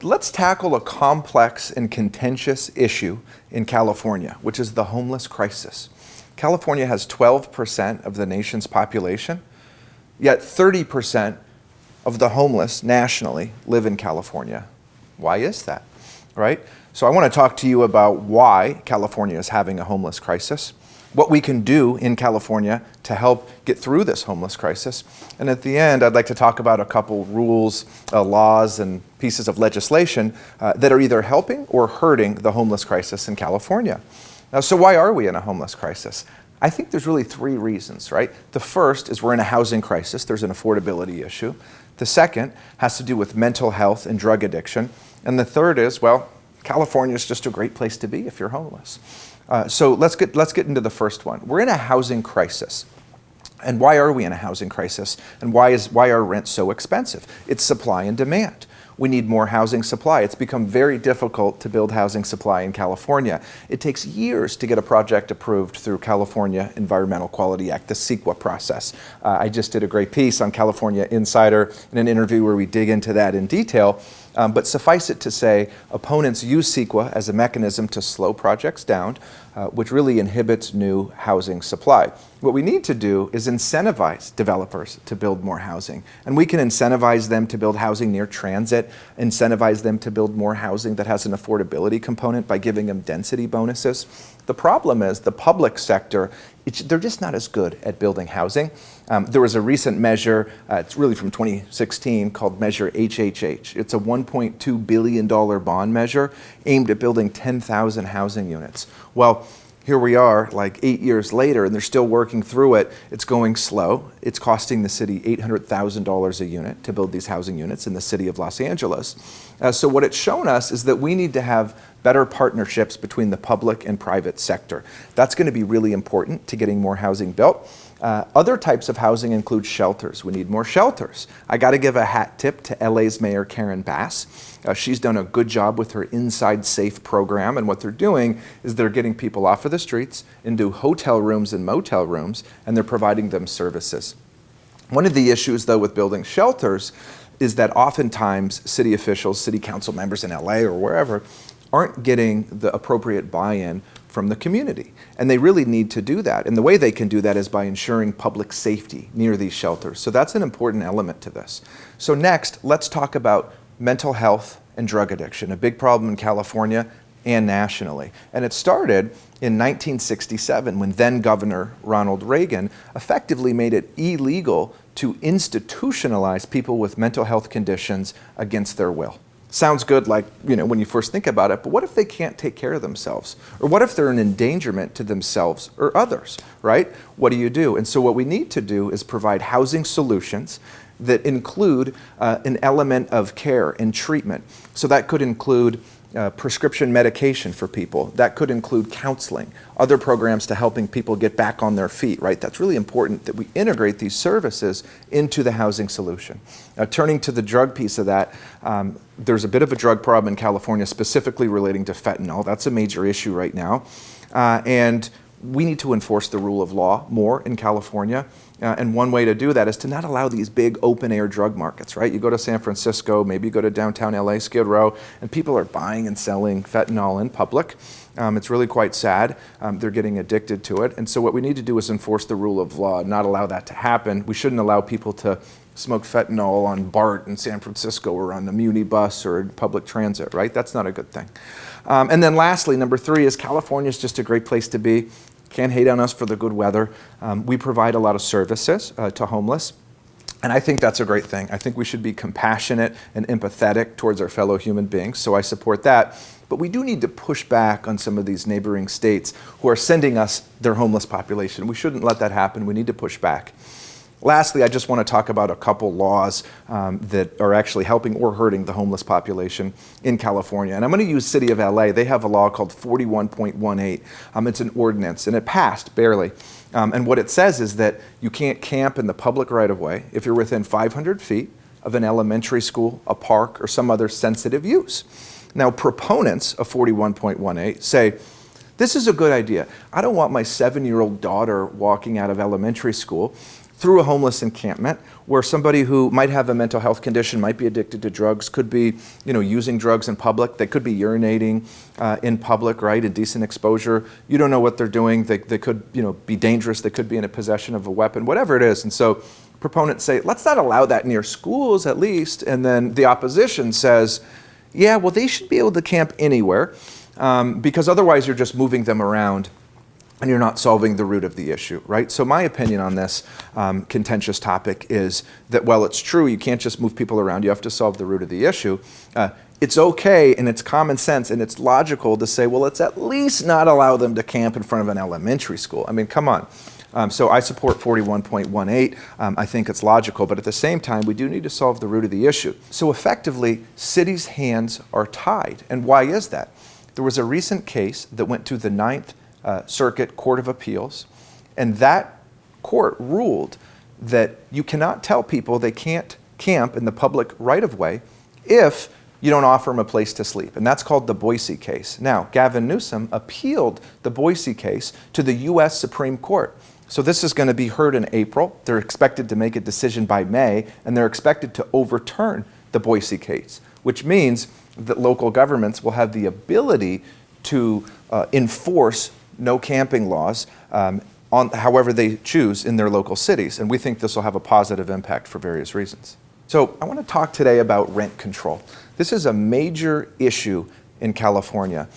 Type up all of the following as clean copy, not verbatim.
Let's tackle a complex and contentious issue in California, which is the homeless crisis. California has 12% of the nation's population, yet 30% of the homeless nationally live in California. Why is that, right? So I want to talk to you about why California is having a homeless crisis, what we can do in California to help get through this homeless crisis. And at the end, I'd like to talk about a couple rules, laws, and pieces of legislation that are either helping or hurting the homeless crisis in California. Now, so why are we in a homeless crisis? I think there's really three reasons, right? The first is we're in a housing crisis. There's an affordability issue. The second has to do with mental health and drug addiction. And the third is, well, California is just a great place to be if you're homeless. So let's get into the first one. We're in a housing crisis. And why are we in a housing crisis? And why are rents so expensive? It's supply and demand. We need more housing supply. It's become very difficult to build housing supply in California. It takes years to get a project approved through California Environmental Quality Act, the CEQA process. I just did a great piece on California Insider in an interview where we dig into that in detail. But suffice it to say, opponents use CEQA as a mechanism to slow projects down, which really inhibits new housing supply. What we need to do is incentivize developers to build more housing. And we can incentivize them to build housing near transit, incentivize them to build more housing that has an affordability component by giving them density bonuses. The problem is the public sector, they're just not as good at building housing. There was a recent measure, it's really from 2016, called Measure HHH. It's a $1.2 billion bond measure aimed at building 10,000 housing units. Well, here we are, like 8 years later, and they're still working through it. It's going slow. It's costing the city $800,000 a unit to build these housing units in the city of Los Angeles. So what it's shown us is that we need to have better partnerships between the public and private sector. That's going to be really important to getting more housing built. Other types of housing include shelters. We need more shelters. I got to give a hat tip to LA's Mayor Karen Bass. She's done a good job with her Inside Safe program, and what they're doing is they're getting people off of the streets into hotel rooms and motel rooms, and they're providing them services. One of the issues, though, with building shelters is that oftentimes city officials, city council members in LA or wherever, aren't getting the appropriate buy-in from the community. And they really need to do that. And the way they can do that is by ensuring public safety near these shelters. So that's an important element to this. So next, let's talk about mental health and drug addiction, a big problem in California and nationally. And it started in 1967 when then Governor Ronald Reagan effectively made it illegal to institutionalize people with mental health conditions against their will. Sounds good, like, when you first think about it, but what if they can't take care of themselves? Or what if they're an endangerment to themselves or others, right? What do? And so what we need to do is provide housing solutions that include an element of care and treatment. So that could include prescription medication for people. That could include counseling, other programs to helping people get back on their feet, right? That's really important that we integrate these services into the housing solution. Now, turning to the drug piece of that, there's a bit of a drug problem in California, specifically relating to fentanyl. That's a major issue right now. And we need to enforce the rule of law more in California. And one way to do that is to not allow these big open-air drug markets, right? You go to San Francisco, maybe you go to downtown LA, Skid Row, and people are buying and selling fentanyl in public. It's really quite sad. They're getting addicted to it. And so what we need to do is enforce the rule of law, not allow that to happen. We shouldn't allow people to smoke fentanyl on BART in San Francisco or on the Muni bus or public transit, right? That's not a good thing. And then lastly, number 3 is California is just a great place to be. Can't hate on us for the good weather. We provide a lot of services to homeless, and I think that's a great thing. I think we should be compassionate and empathetic towards our fellow human beings, so I support that. But we do need to push back on some of these neighboring states who are sending us their homeless population. We shouldn't let that happen. We need to push back. Lastly, I just want to talk about a couple laws that are actually helping or hurting the homeless population in California. And I'm going to use City of LA. They have a law called 41.18. It's an ordinance, and it passed barely. And what it says is that you can't camp in the public right-of-way if you're within 500 feet of an elementary school, a park, or some other sensitive use. Now, proponents of 41.18 say, this is a good idea. I don't want my 7-year-old daughter walking out of elementary school through a homeless encampment where somebody who might have a mental health condition, might be addicted to drugs, could be, using drugs in public. They could be urinating in public, right? Indecent exposure. You don't know what they're doing. They could, be dangerous. They could be in a possession of a weapon, whatever it is. And so proponents say, let's not allow that near schools at least. And then the opposition says, yeah, well, they should be able to camp anywhere because otherwise you're just moving them around and you're not solving the root of the issue, right? So my opinion on this contentious topic is that while it's true you can't just move people around, you have to solve the root of the issue. It's okay and it's common sense and it's logical to say, well, let's at least not allow them to camp in front of an elementary school. I mean, come on. So I support 41.18. I think it's logical, but at the same time, we do need to solve the root of the issue. So effectively, cities' hands are tied. And why is that? There was a recent case that went to the Ninth Circuit Court of Appeals, and that court ruled that you cannot tell people they can't camp in the public right-of-way if you don't offer them a place to sleep. And that's called the Boise case. Now, Gavin Newsom appealed the Boise case to the U.S. Supreme Court. So this is going to be heard in April. They're expected to make a decision by May, and they're expected to overturn the Boise case, which means that local governments will have the ability to enforce no camping laws on however they choose in their local cities. And we think this will have a positive impact for various reasons. So I want to talk today about rent control. This is a major issue in California.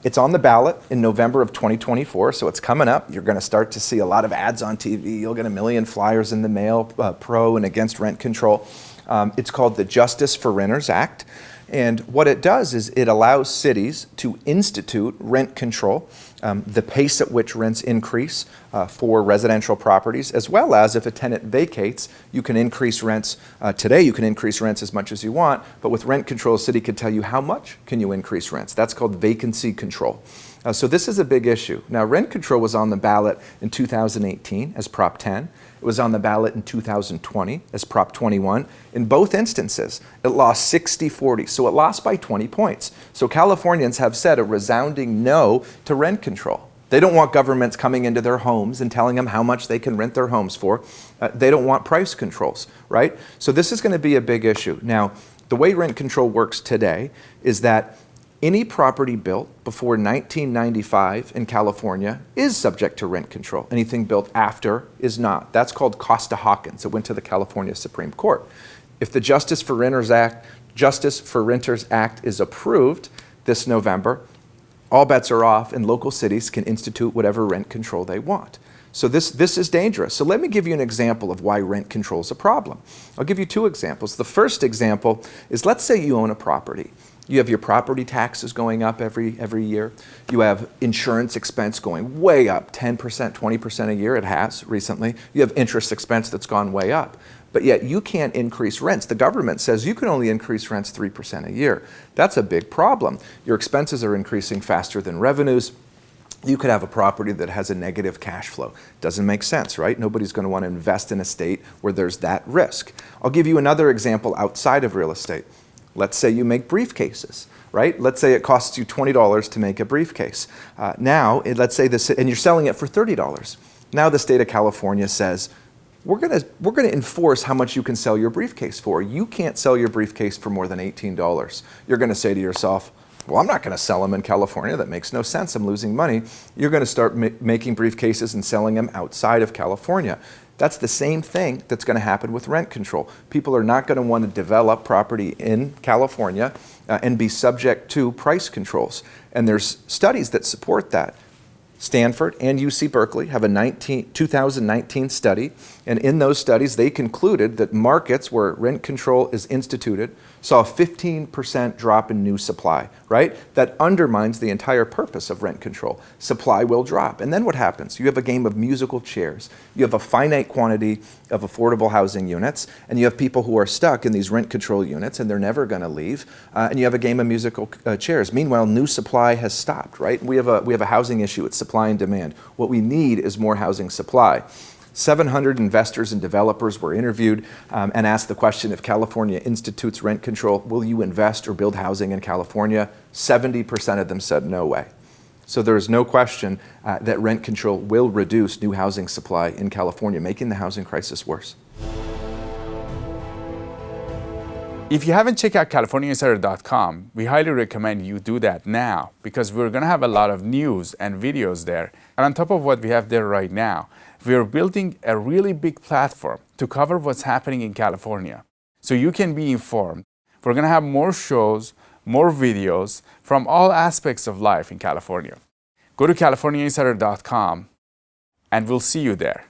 It's on the ballot in November of 2024, so it's coming up. You're going to start to see a lot of ads on TV. You'll get a million flyers in the mail pro and against rent control. It's called the Justice for Renters Act. And what it does is it allows cities to institute rent control, the pace at which rents increase for residential properties, as well as if a tenant vacates, you can increase rents. Today you can increase rents as much as you want, but with rent control, a city could tell you how much can you increase rents. That's called vacancy control. So this is a big issue. Now, rent control was on the ballot in 2018 as Prop 10. It was on the ballot in 2020 as Prop 21. In both instances, it lost 60-40, so it lost by 20 points. So Californians have said a resounding no to rent control. They don't want governments coming into their homes and telling them how much they can rent their homes for. They don't want price controls, right? So this is going to be a big issue. Now, the way rent control works today is that any property built before 1995 in California is subject to rent control. Anything built after is not. That's called Costa-Hawkins. It went to the California Supreme Court. If the Justice for Renters Act is approved this November, all bets are off and local cities can institute whatever rent control they want. So this is dangerous. So let me give you an example of why rent control is a problem. I'll give you two examples. The first example is, let's say you own a property. You have your property taxes going up every year. You have insurance expense going way up, 10%, 20% a year. It has recently. You have interest expense that's gone way up. But yet you can't increase rents. The government says you can only increase rents 3% a year. That's a big problem. Your expenses are increasing faster than revenues. You could have a property that has a negative cash flow. Doesn't make sense, right? Nobody's going to want to invest in a state where there's that risk. I'll give you another example outside of real estate. Let's say you make briefcases, right? Let's say it costs you $20 to make a briefcase. Now, let's say this, and you're selling it for $30. Now the state of California says, we're gonna enforce how much you can sell your briefcase for. You can't sell your briefcase for more than $18. You're gonna say to yourself, well, I'm not gonna sell them in California. That makes no sense. I'm losing money. You're gonna start making briefcases and selling them outside of California. That's the same thing that's going to happen with rent control. People are not going to want to develop property in California and be subject to price controls. And there's studies that support that. Stanford and UC Berkeley have a 2019 study, and in those studies they concluded that markets where rent control is instituted saw a 15% drop in new supply, right? That undermines the entire purpose of rent control. Supply will drop. And then what happens? You have a game of musical chairs. You have a finite quantity of affordable housing units, and you have people who are stuck in these rent control units and they're never going to leave. And you have a game of musical chairs. Meanwhile, new supply has stopped, right? We have a housing issue. It's supply and demand. What we need is more housing supply. 700 investors and developers were interviewed and asked the question, if California institutes rent control, will you invest or build housing in California? 70% of them said no way. So there is no question that rent control will reduce new housing supply in California, making the housing crisis worse. If you haven't checked out CaliforniaInsider.com, we highly recommend you do that now, because we're going to have a lot of news and videos there. And on top of what we have there right now, we're building a really big platform to cover what's happening in California, so you can be informed. We're going to have more shows, more videos from all aspects of life in California. Go to CaliforniaInsider.com and we'll see you there.